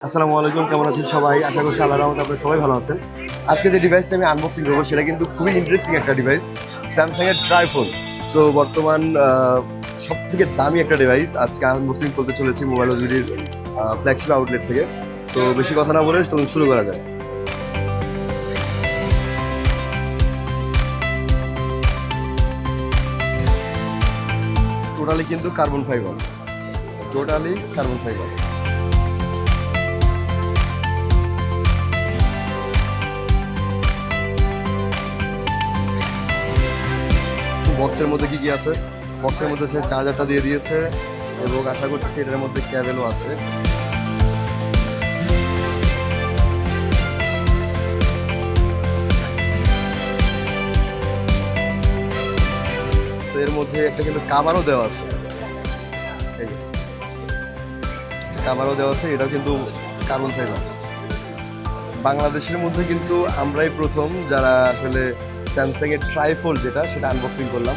আসসালামু আলাইকুম, কেমন আছেন সবাই? আশা করছি আল্লাহর রহমতে আপনারা সবাই ভালো আছেন। আজকে যে ডিভাইসটা আমি আনবক্সিং করবো সেটা কিন্তু খুবই ইন্টারেস্টিং একটা ডিভাইস, স্যামসাংয়ের ট্রাইফোন। সো বর্তমান সবথেকে দামি একটা ডিভাইস আজকে আনবক্সিং করতে চলেছি মোবাইল ওজিডির ফ্ল্যাগশিপ আউটলেট থেকে। তো বেশি কথা না বলে চলুন শুরু করা যায়। টোটালি কিন্তু carbon fibre, totally carbon fibre. বক্সের মধ্যে কি কি আছে? বক্সের মধ্যে সে চার্জারটা দিয়ে দিয়েছে এবং আশা করছি এটার মধ্যে ক্যাবেলও আছে। তো এর মধ্যে একটা কিন্তু কাভারও দেওয়া আছে, এই যে কাভারও দেওয়া আছে, এটাও কিন্তু কার্বন ফাইবার। বাংলাদেশের মধ্যে কিন্তু আমরাই প্রথম যারা আসলে স্যামসাংয়ের ট্রাইফোল্ড যেটা সেটা আনবক্সিং করলাম।